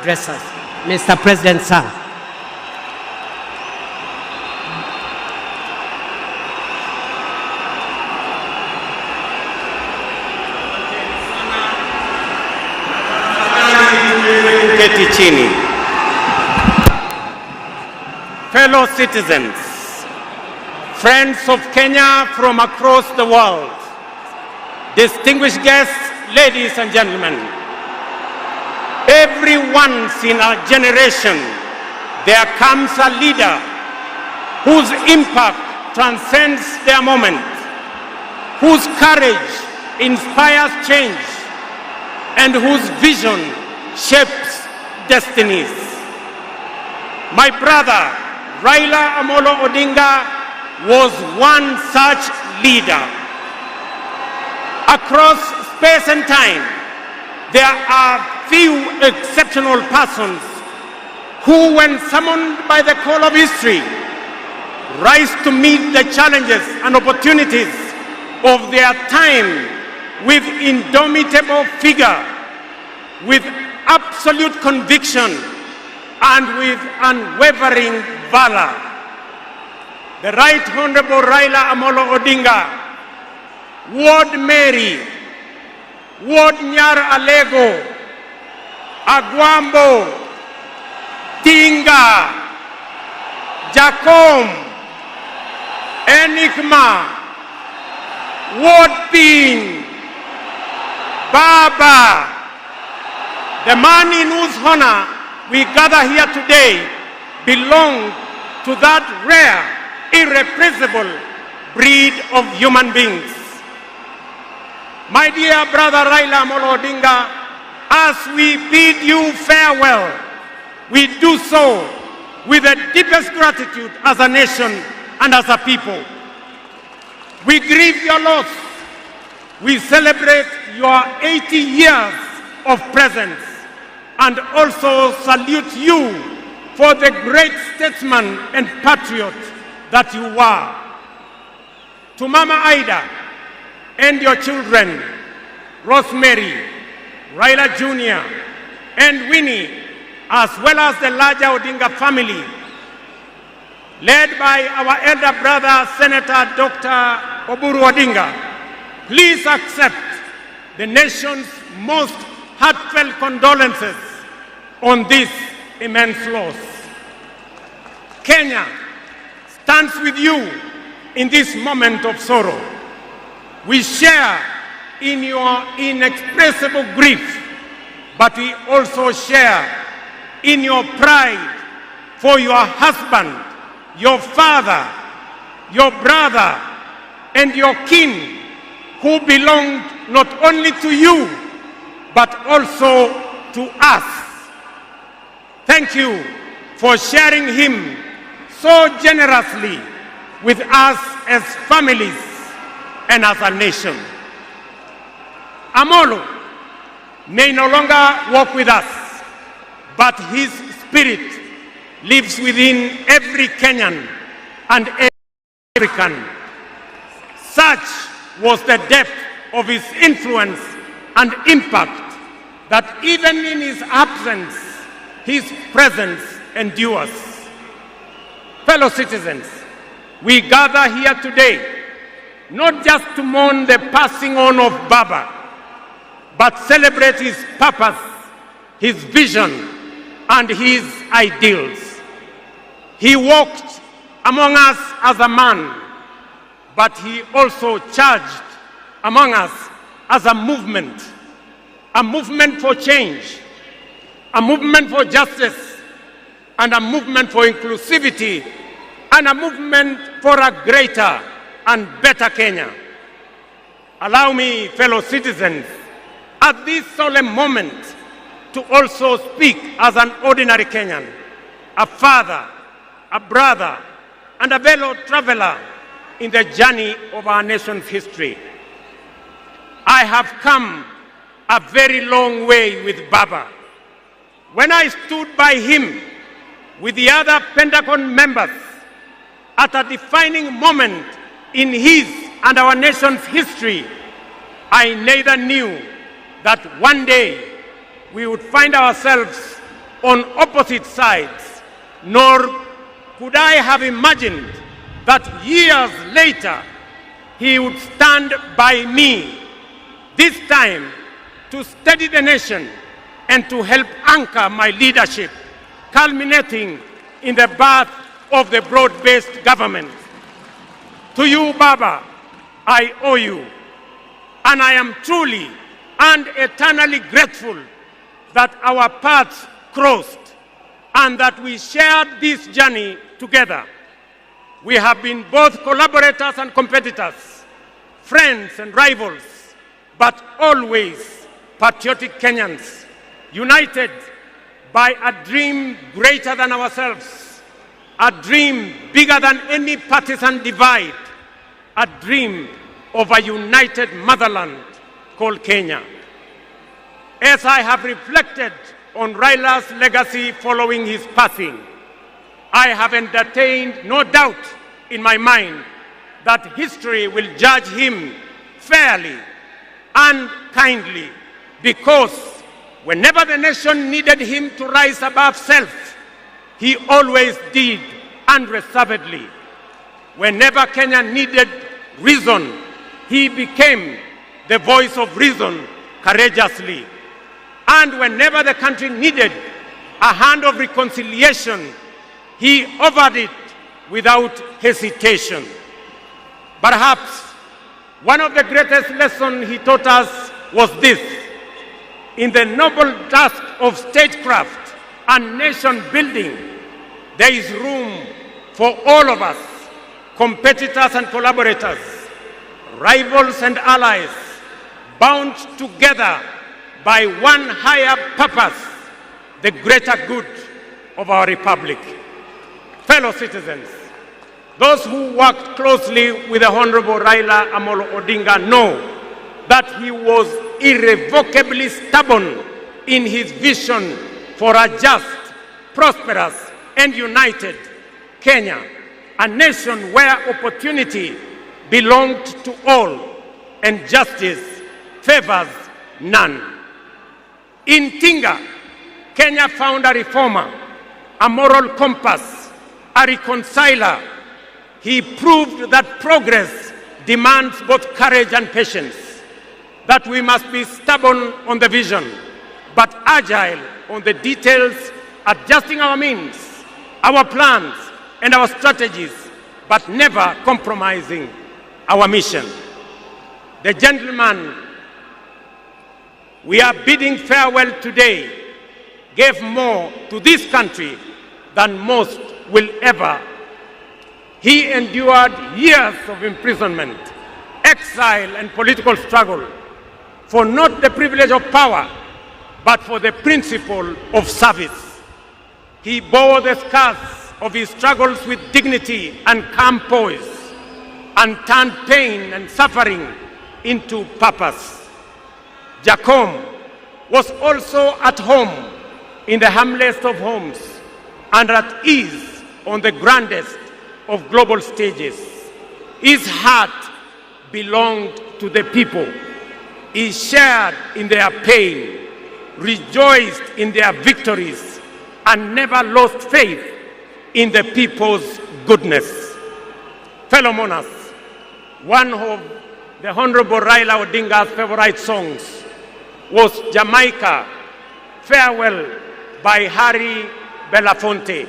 address us. Mr. President, sir. Keti chini. Fellow citizens, friends of Kenya from across the world, distinguished guests, ladies and gentlemen, every once in a generation, there comes a leader whose impact transcends their moment, whose courage inspires change, and whose vision shapes destinies. My brother, Raila Odinga, was one such leader. Across space and time, there are few exceptional persons who, when summoned by the call of history, rise to meet the challenges and opportunities of their time with indomitable vigor, with absolute conviction, and with unwavering valor. The Right Honorable Raila Odinga, Ward Mary, Ward Nyar Alego, Agwambo, Tinga, Jacom, Enigma, Ward Pin, Baba, the man in whose honor we gather here today belonged to that rare, irrepressible breed of human beings. My dear brother Raila Odinga, as we bid you farewell, we do so with the deepest gratitude as a nation and as a people. We grieve your loss. We celebrate your 80 years of presence and also salute you for the great statesman and patriot that you were. To Mama Ida and your children, Rosemary, Raila Jr., and Winnie, as well as the larger Odinga family, led by our elder brother, Senator Dr. Oburu Odinga, please accept the nation's most heartfelt condolences on this immense loss. Kenya stands with you in this moment of sorrow. We share in your inexpressible grief, but we also share in your pride for your husband, your father, your brother, and your kin, who belonged not only to you, but also to us. Thank you for sharing him so generously with us as families and as a nation. Amolo may no longer walk with us, but his spirit lives within every Kenyan and every African. Such was the depth of his influence and impact that even in his absence, his presence endures. Fellow citizens, we gather here today not just to mourn the passing on of Baba, but celebrate his purpose, his vision, and his ideals. He walked among us as a man, but he also charged among us as a movement for change, a movement for justice, and a movement for inclusivity, and a movement for a greater and better Kenya. Allow me, fellow citizens, at this solemn moment, to also speak as an ordinary Kenyan, a father, a brother, and a fellow traveler in the journey of our nation's history. I have come a very long way with Baba. When I stood by him with the other Pentagon members at a defining moment in his and our nation's history, I neither knew that one day we would find ourselves on opposite sides, nor could I have imagined that years later he would stand by me, this time to steady the nation and to help anchor my leadership, culminating in the birth of the broad-based government. To you, Baba, I owe you, and I am truly and eternally grateful that our paths crossed and that we shared this journey together. We have been both collaborators and competitors, friends and rivals, but always patriotic Kenyans, united by a dream greater than ourselves, a dream bigger than any partisan divide, a dream of a united motherland called Kenya. As I have reflected on Raila's legacy following his passing, I have entertained no doubt in my mind that history will judge him fairly and kindly, because whenever the nation needed him to rise above self, he always did unreservedly. Whenever Kenya needed reason, he became the voice of reason courageously. And whenever the country needed a hand of reconciliation, he offered it without hesitation. Perhaps one of the greatest lessons he taught us was this: in the noble task of statecraft and nation building, there is room for all of us, competitors and collaborators, rivals and allies, bound together by one higher purpose, the greater good of our republic. Fellow citizens, those who worked closely with the Honorable Raila Odinga know that he was irrevocably stubborn in his vision for a just, prosperous, and united Kenya, a nation where opportunity belonged to all and justice favors none. In Tinga, Kenya found a reformer, a moral compass, a reconciler. He proved that progress demands both courage and patience, that we must be stubborn on the vision, but agile on the details, adjusting our means, our plans, and our strategies, but never compromising our mission. The gentleman we are bidding farewell today gave more to this country than most will ever. He endured years of imprisonment, exile, and political struggle for not the privilege of power, but for the principle of service. He bore the scars of his struggles with dignity and calm poise, and turned pain and suffering into purpose. Jacom was also at home in the humblest of homes and at ease on the grandest of global stages. His heart belonged to the people. He shared in their pain, rejoiced in their victories, and never lost faith in the people's goodness. Fellow monarchs, one of the Honorable Raila Odinga's favorite songs was Jamaica, Farewell by Harry Belafonte,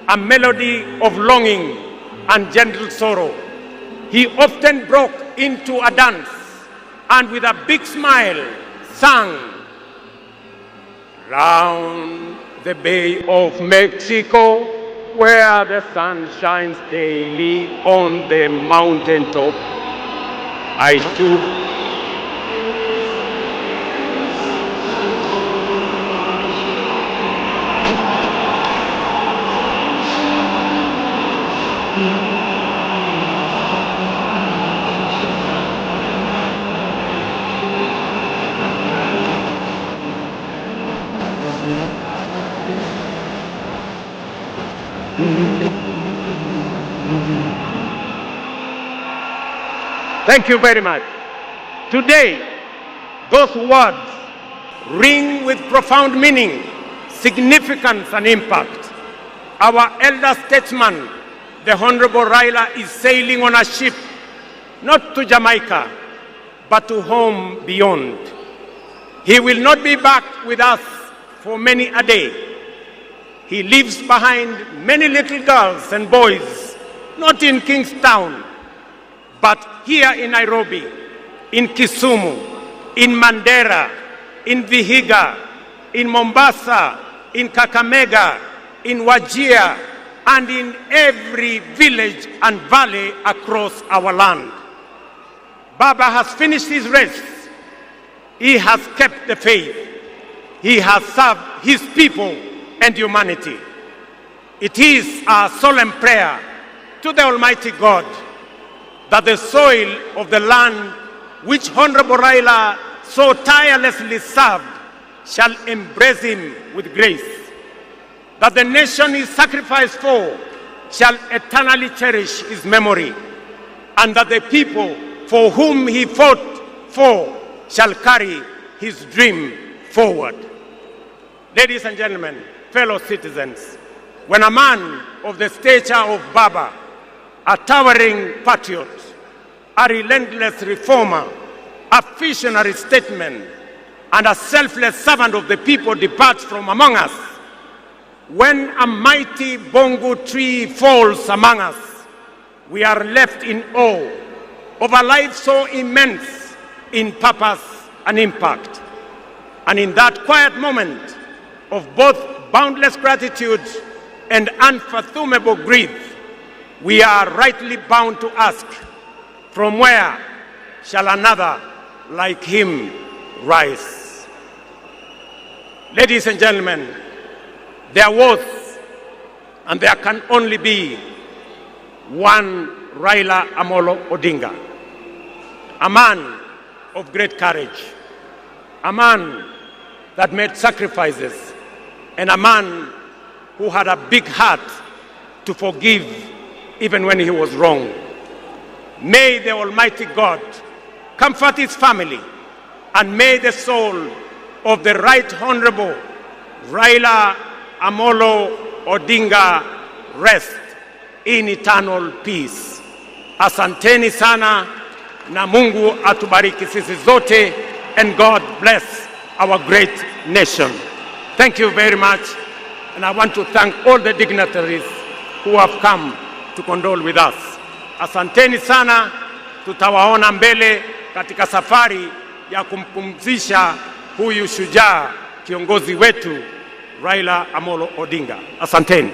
a melody of longing and gentle sorrow. He often broke into a dance and with a big smile sang, "Round the Bay of Mexico, where the sun shines daily on the mountaintop, I too Thank you very much. Today, those words ring with profound meaning, significance and impact. Our elder statesman, the Honorable Raila, is sailing on a ship, not to Jamaica, but to home beyond. He will not be back with us for many a day. He leaves behind many little girls and boys, not in Kingstown, but here in Nairobi, in Kisumu, in Mandera, in Vihiga, in Mombasa, in Kakamega, in Wajir, and in every village and valley across our land. Baba has finished his race. He has kept the faith. He has served his people and humanity. It is our solemn prayer to the Almighty God that the soil of the land which Honorable Raila so tirelessly served shall embrace him with grace, that the nation he sacrificed for shall eternally cherish his memory, and that the people for whom he fought for shall carry his dream forward. Ladies and gentlemen, fellow citizens, when a man of the stature of Baba, a towering patriot, a relentless reformer, a visionary statesman, and a selfless servant of the people departs from among us, when a mighty bongo tree falls among us, we are left in awe of a life so immense in purpose and impact. And in that quiet moment of both boundless gratitude and unfathomable grief, we are rightly bound to ask, from where shall another like him rise? Ladies and gentlemen, there was and there can only be one Raila Amolo Odinga, a man of great courage, a man that made sacrifices, and a man who had a big heart to forgive even when he was wrong. May the Almighty God comfort his family, and may the soul of the Right Honorable Raila Amolo Odinga rest in eternal peace. Asanteni sana na Mungu atubariki sisi zote, and God bless our great nation. Thank you very much, and I want to thank all the dignitaries who have come to condole with us. Asanteni sana, tutawaona mbele katika safari ya kumpumzisha huyu shujaa kiongozi wetu Raila Amolo Odinga. Asanteni.